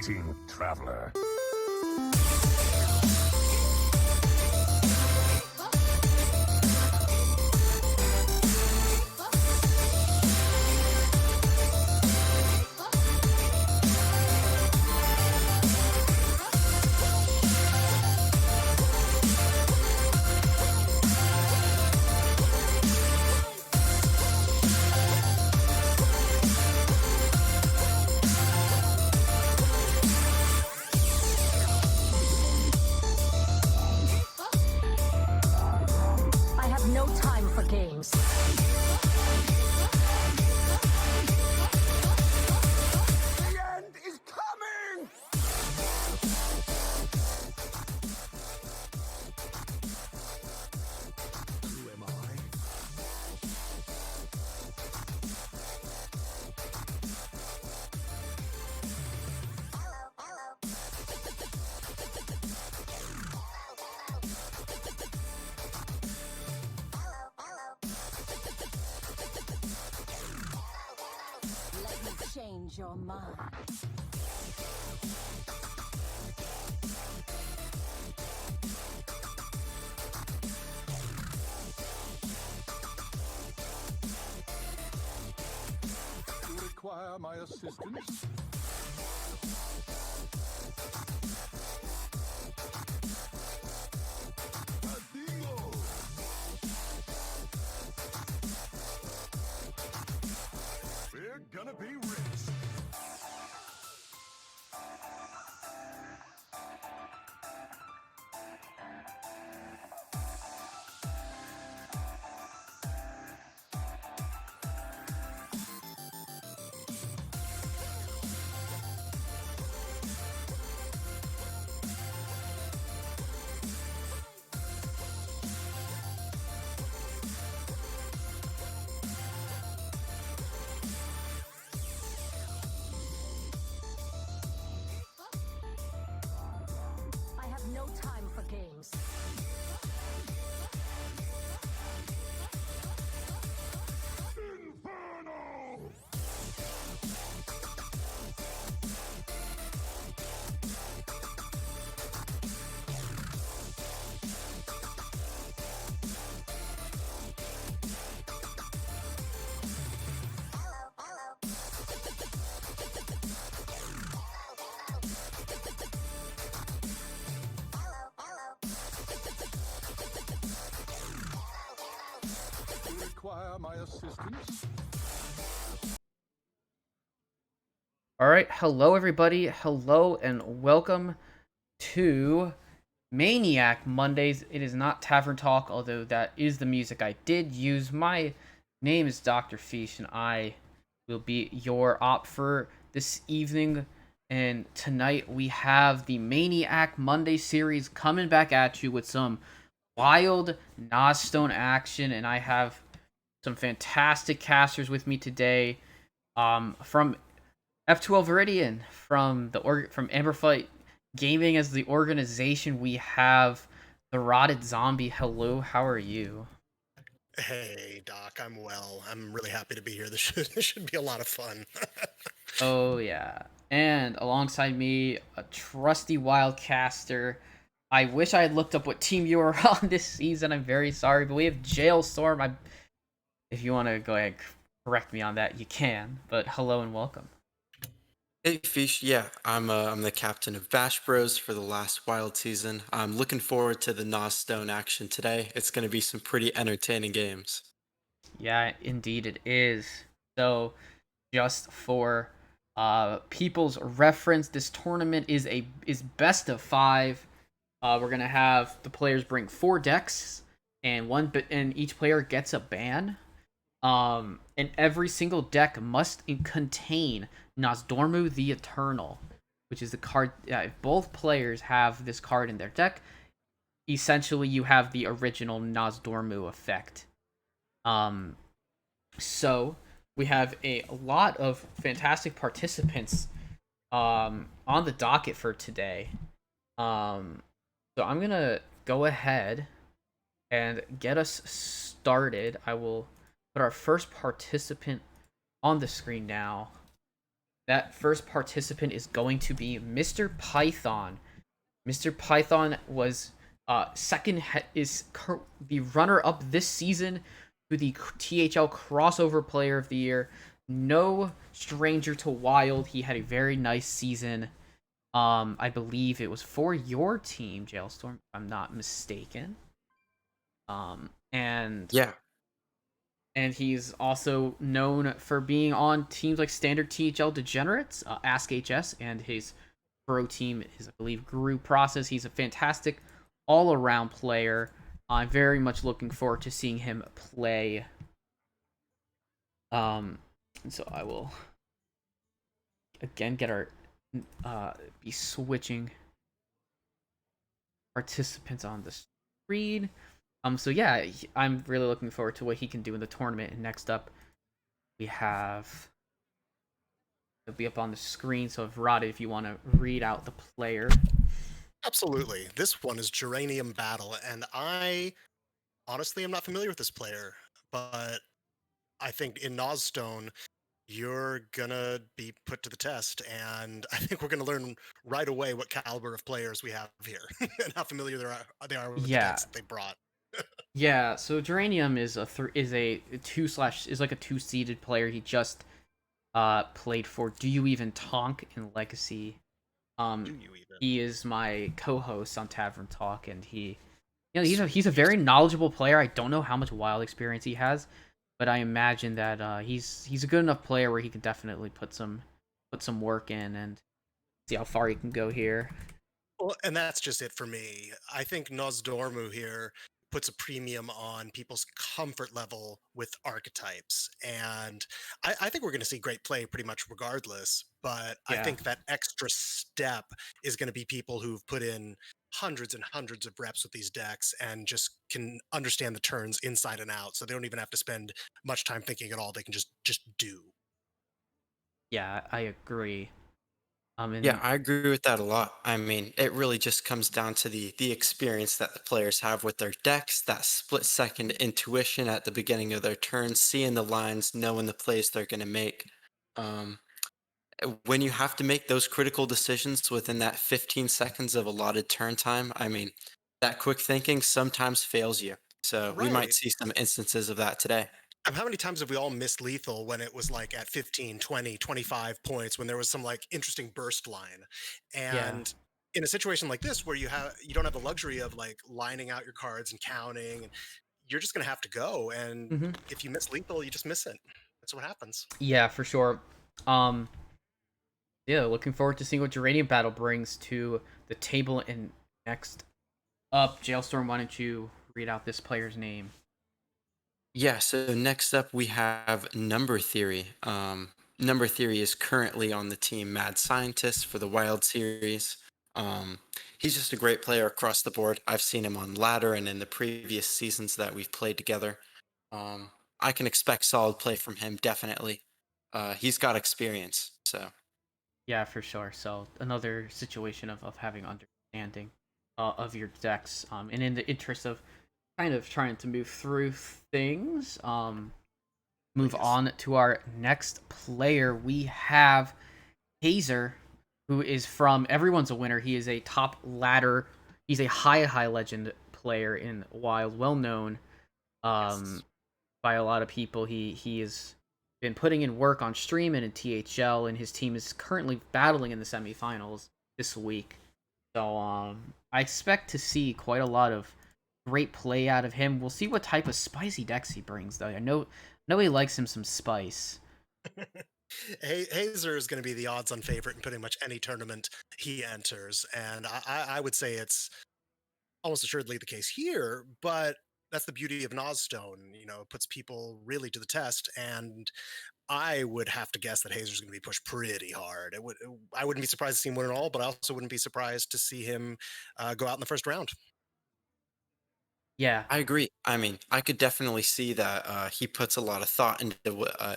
Greeting, traveler. No time for games. The end is coming! Who am I? Change your mind. You require my assistance? Adios! We're gonna be rich. I have no time for games. Inferno! You require my assistance? All right, hello everybody. Hello and welcome to Maniac Mondays. It is not Tavern Talk, although that is the music I did use. My name is Dr. Fish, and I will be your op for this evening. And tonight we have the Maniac Monday series coming back at you with some wild Nozstone action, and I have some fantastic casters with me today. From F12 Viridian, from Amberfight Gaming as the organization, we have the Rotted Zombie. Hello, how are you? Hey, Doc, I'm well. I'm really happy to be here. This should be a lot of fun. Oh yeah, and alongside me, a trusty wildcaster. I wish I had looked up what team you were on this season. I'm very sorry, but we have Jailstorm. If you want to go ahead and correct me on that, you can. But hello and welcome. Hey Fish, yeah, I'm the captain of Bash Bros for the last Wild season. I'm looking forward to the Nozstone action today. It's going to be some pretty entertaining games. Yeah, indeed it is. So, just for people's reference, this tournament is best of 5. We're gonna have the players bring 4 decks, and each player gets a ban. And every single deck must contain Nozdormu the Eternal, which is the card. If both players have this card in their deck, essentially you have the original Nozdormu effect. So we have a lot of fantastic participants on the docket for today. So I'm gonna go ahead and get us started. I will put our first participant on the screen now. That first participant is going to be Mr. Python. Mr. Python was the runner up this season to the THL Crossover Player of the Year. No stranger to Wild. He had a very nice season. I believe it was for your team, Jailstorm, if I'm not mistaken. And Yeah. he's also known for being on teams like Standard THL Degenerates, Ask HS, and his pro team is, I believe, Guru Process. He's a fantastic all-around player. I'm very much looking forward to seeing him play. And so I will again get our be switching participants on the screen. So yeah, I'm really looking forward to what he can do in the tournament. And next up, we have it'll be up on the screen. So if Rod, if you want to read out the player. Absolutely. This one is Geranium Battle, and I honestly am not familiar with this player, but I think in Nozstone, you're gonna be put to the test, and I think we're gonna learn right away what caliber of players we have here and how familiar they are with the Yeah, decks that they brought. yeah. So Geranium is a is like a two-seeded player. He just played for Do You Even Tonk in Legacy. Do you even? He is my co-host on Tavern Talk, and he's a very knowledgeable player. I don't know how much wild experience he has, but I imagine that he's a good enough player where he can definitely put some work in and see how far he can go here. Well, and that's just it for me. I think Nozdormu here puts a premium on people's comfort level with archetypes. And I think we're going to see great play pretty much regardless. But I Yeah. think that extra step is going to be people who've put in hundreds and hundreds of reps with these decks and just can understand the turns inside and out. So they don't even have to spend much time thinking at all. They can just do. Yeah, I agree. Yeah, And I agree with that a lot. I mean, it really just comes down to the experience that the players have with their decks, that split second intuition at the beginning of their turn, seeing the lines, knowing the plays they're going to make. Um, when you have to make those critical decisions within that 15 seconds of allotted turn time, I mean, that quick thinking sometimes fails you. So we might Right. see some instances of that today. How many times have we all missed lethal when it was like at 15, 20, 25 points when there was some like interesting burst line? yeah. And in a situation like this where you don't have the luxury of like lining out your cards and counting, and you're just going to have to go, and hmm if you miss lethal, you just miss it. That's what happens. Yeah, for sure. Um, yeah, looking forward to seeing what Geranium Battle brings to the table. And next up, Jailstorm, why don't you read out this player's name? Yeah, so next up we have Number Theory. Number Theory is currently on the team Mad Scientist for the Wild series. Um, he's just a great player across the board. I've seen him on ladder and in the previous seasons that we've played together. I can expect solid play from him, definitely. He's got experience, so. Yeah, for sure. So another situation of having understanding of your decks. And in the interest of kind of trying to move through things, move Please. on to our next player. We have Hazer, who is from Everyone's a Winner. He is a top ladder. He's a high legend player in Wild, well known Yes. by a lot of people. He has been putting in work on stream and in THL, and his team is currently battling in the semifinals this week. So I expect to see quite a lot of great play out of him. We'll see what type of spicy decks he brings, though. I know he likes him some spice. Hazer is going to be the odds-on favorite in pretty much any tournament he enters, and I would say it's almost assuredly the case here, but that's the beauty of Nozstone. It puts people really to the test, and I would have to guess that Hazer's going to be pushed pretty hard. I wouldn't be surprised to see him win it all, but I also wouldn't be surprised to see him go out in the first round. Yeah, I agree. I mean, I could definitely see that he puts a lot of thought into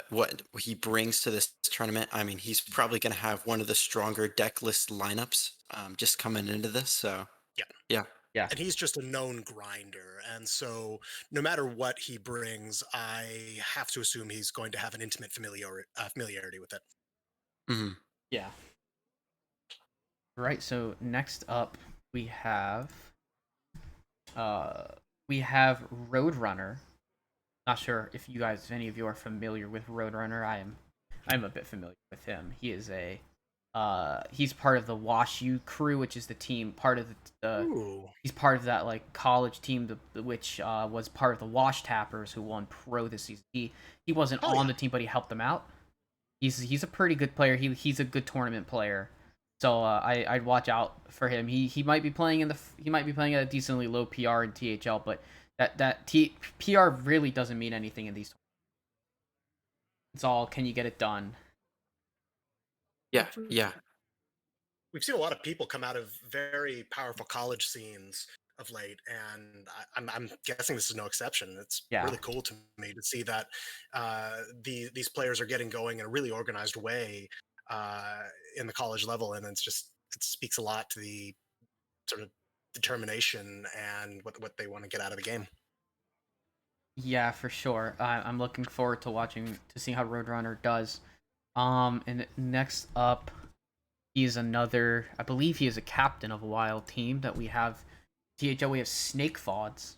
what he brings to this tournament. I mean, he's probably going to have one of the stronger deck list lineups just coming into this. So, Yeah. yeah. yeah. And he's just a known grinder. And so no matter what he brings, I have to assume he's going to have an intimate familiarity with it. Mhm. Yeah. Right. So next up uh we have Roadrunner. Not sure if any of you are familiar with Roadrunner. I'm a bit familiar with him. He's part of the Wash U crew, which is the team part of the Ooh. he's part of that like college team which was part of the Wash Tappers who won pro this season. He wasn't Oh on yeah. the team, but he helped them out. He's a pretty good player. He's a good tournament player. So I'd watch out for him. He might be playing he might be playing at a decently low PR in THL, but PR really doesn't mean anything in these. It's all, can you get it done? Yeah, yeah. We've seen a lot of people come out of very powerful college scenes of late, and I'm guessing this is no exception. It's Yeah. really cool to me to see that these players are getting going in a really organized way in the college level, and it speaks a lot to the sort of determination and what they want to get out of the game. Yeah, for sure. I'm looking forward to see how Roadrunner does. And next up, I believe he is a captain of a wild team that we have. THL, we have Snake Fods.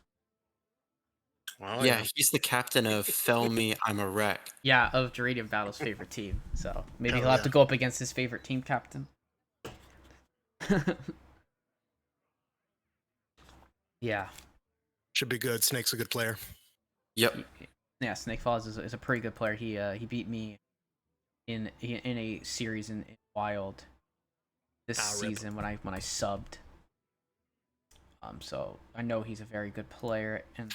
Oh Yeah, yeah, he's the captain of Fell Me, I'm a Wreck. Yeah, of Geradium Battle's favorite team. So maybe hell he'll have yeah. to go up against his favorite team captain. Yeah. Should be good. Snake's a good player. Yep. Yeah, Snake Fods is a pretty good player. He beat me in a series in Wild this Rip. season when I subbed. So I know he's a very good player. And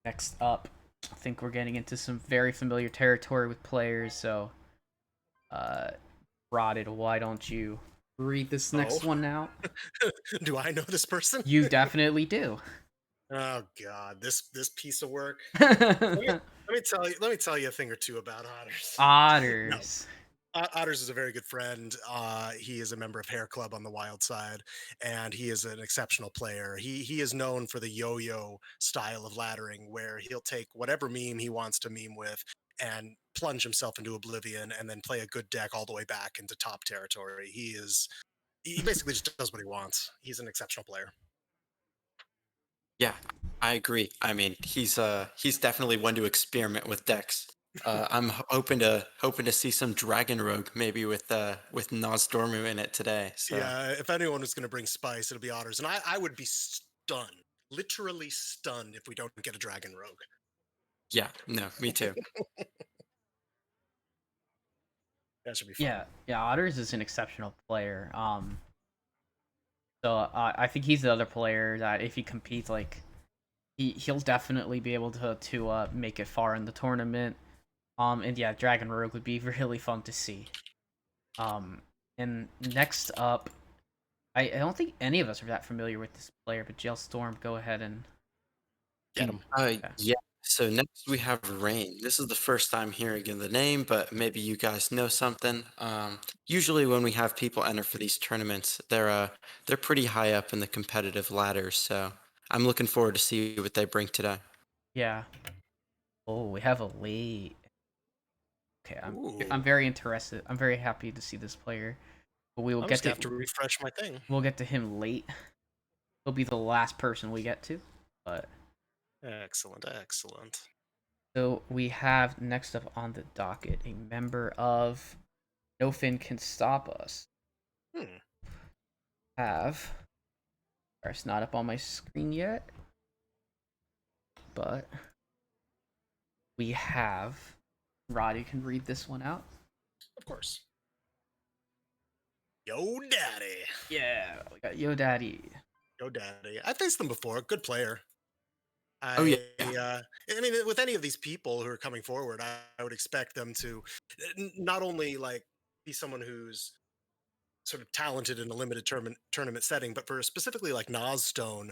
next up, I think we're getting into some very familiar territory with players. So, Rotted, why don't you read this next Oh, one out? do I know this person? You definitely do. Oh God, this piece of work. Let me, Otters. let me tell you a thing or two about Otters. No, Otters is a very good friend. He is a member of Hair Club on the Wild Side, and he is an exceptional player. He is known for the yo-yo style of laddering, where he'll take whatever meme he wants to meme with and plunge himself into oblivion, and then play a good deck all the way back into top territory. He basically just does what he wants. He's an exceptional player. Yeah, I agree. I mean, he's definitely one to experiment with decks. I'm hoping to see some Dragon Rogue maybe with Nozstone in it today. So Yeah, if anyone is going to bring spice, it'll be Otters, and I would be stunned, literally stunned, if we don't get a Dragon Rogue. yeah, no, me too. That should be fun. Yeah, Otters is an exceptional player. So I think he's the other player that if he competes, like he'll definitely be able to make it far in the tournament. And yeah, Dragon Rogue would be really fun to see. And next up, I don't think any of us are that familiar with this player, but Jail Storm, go ahead and Get him. Okay. Yeah. So next we have Rain. This is the first time hearing the name, but maybe you guys know something. Usually when we have people enter for these tournaments, they're pretty high up in the competitive ladders. So I'm looking forward to see what they bring today. Yeah. Oh, we have a late. Okay, I'm Ooh, very interested. I'm very happy to see this player. But we will I'm get just to gonna have to refresh my thing. we'll get to him late. He'll be the last person we get to. But Excellent, excellent. so we have next up on the docket a member of No Fin Can Stop Us. Hmm. It's not up on my screen yet, but we have Roddy can read this one out. Of course. Yo, daddy. Yeah, we got Yo Daddy. Yo, daddy. I faced them before. Good player. Oh yeah. I mean, with any of these people who are coming forward, I would expect them to not only like be someone who's sort of talented in a limited tournament setting, but for specifically like Nozstone,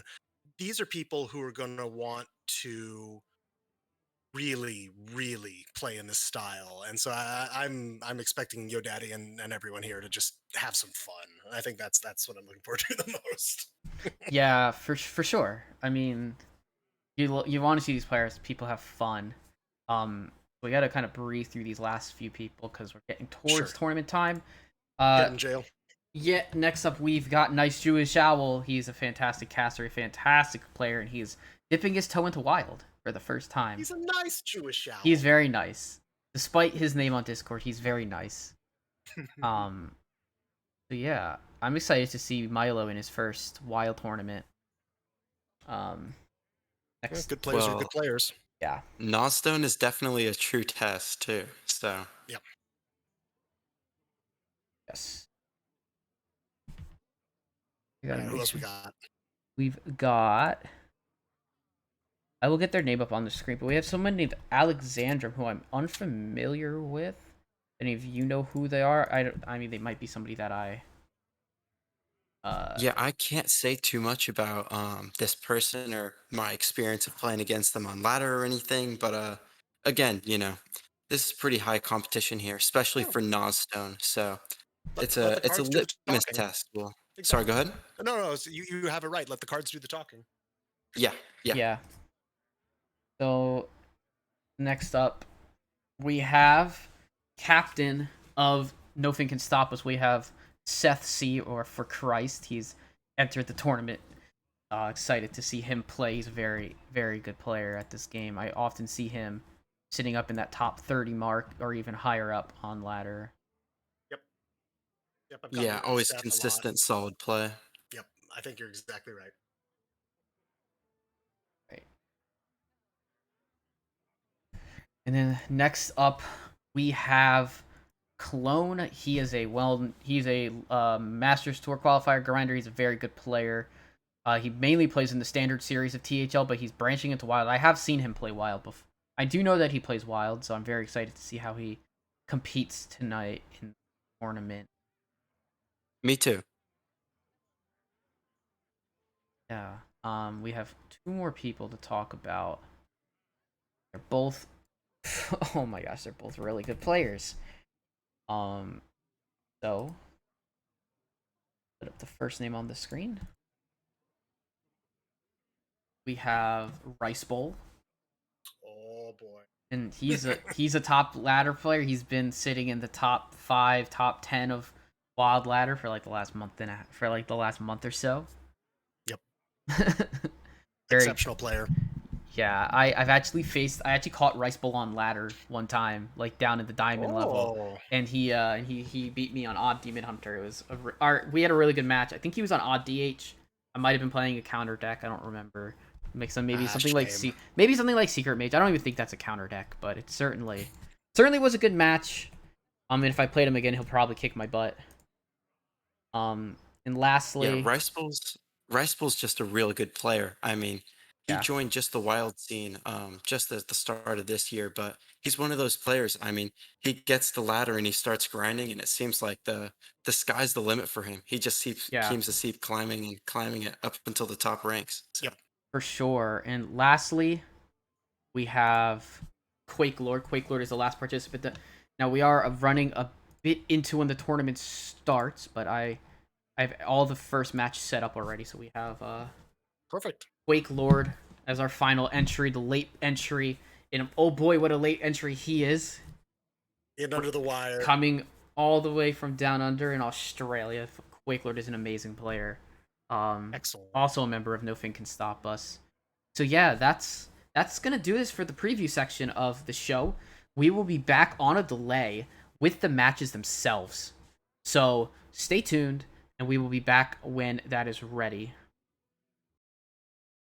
these are people who are going to want to really, really play in this style. And so I'm expecting Yo Daddy and everyone here to just have some fun. I think that's what I'm looking forward to the most. Yeah, for sure. I mean, you want to see these players, people have fun. we got to kind of breathe through these last few people because we're getting towards Sure. tournament time. Get in jail. Yeah, next up we've got Nice Jewish Owl. He's a fantastic caster, a fantastic player, and he's dipping his toe into Wild for the first time. He's a nice Jewish owl. He's very nice. Despite his name on Discord, he's very nice. So yeah, I'm excited to see Milo in his first Wild tournament. Next, Good players are good players. yeah. Nozstone is definitely a true test too. So Yep. Yes. Who else we got? We've got. I will get their name up on the screen, but we have someone named Alexandra who I'm unfamiliar with. Any of you know who they are? I mean, they might be somebody that I. yeah, I can't say too much about this person or my experience of playing against them on ladder or anything, but again, this is pretty high competition here, especially Oh. for Nozstone. So Let it's the a cards do the litmus talking. test. Well, sorry, go ahead. No, you have it right. Let the cards do the talking. Yeah. Yeah. So, next up, we have captain of Nothing Can Stop Us. We have Seth C, or For Christ. He's entered the tournament. Excited to see him play. He's a very, very good player at this game. I often see him sitting up in that top 30 mark or even higher up on ladder. Yep, I've gotten Yeah, with always Seth a lot. consistent, solid play. Yep, I think you're exactly right. Right. And then next up, we have Clone. He's a Masters Tour qualifier grinder. He's a very good player. He mainly plays in the standard series of THL, but he's branching into Wild. I have seen him play Wild before. I do know that he plays Wild, so I'm very excited to see how he competes tonight in the tournament. Me too. Yeah. We have two more people to talk about. They're both oh my gosh, they're both really good players. So put up the first name on the screen. We have Rice Bowl. Oh boy. And he's a top ladder player. He's been sitting in the top 5, top 10 of Wild Ladder for like the last month or so. Yep. Very exceptional player. Yeah, I actually caught Rice Bowl on ladder one time, like down at the diamond level, and he beat me on odd Demon Hunter. It was we had a really good match. I think he was on odd DH. I might have been playing a counter deck. I don't remember. Maybe something like Secret Mage. I don't even think that's a counter deck, but it certainly was a good match. And if I played him again, he'll probably kick my butt. And lastly, Yeah, Rice Bull's just a real good player. I mean, he joined just the Wild scene just at the start of this year, but he's one of those players. I mean, he gets the ladder and he starts grinding, and it seems like the sky's the limit for him. He just seems to keep climbing it up until the top ranks. So. Yep. For sure. And lastly, we have Quake Lord. Quake Lord is the last participant. Now we are running a bit into when the tournament starts, but I have all the first match set up already, so we have perfect Quake Lord as our final entry, the late entry. And oh boy, what a late entry he is! In under the wire, coming all the way from down under in Australia. Quake Lord is an amazing player. Excellent. Also a member of Nothing Can Stop Us. So yeah, that's gonna do this for the preview section of the show. We will be back on a delay with the matches themselves. So stay tuned, and we will be back when that is ready.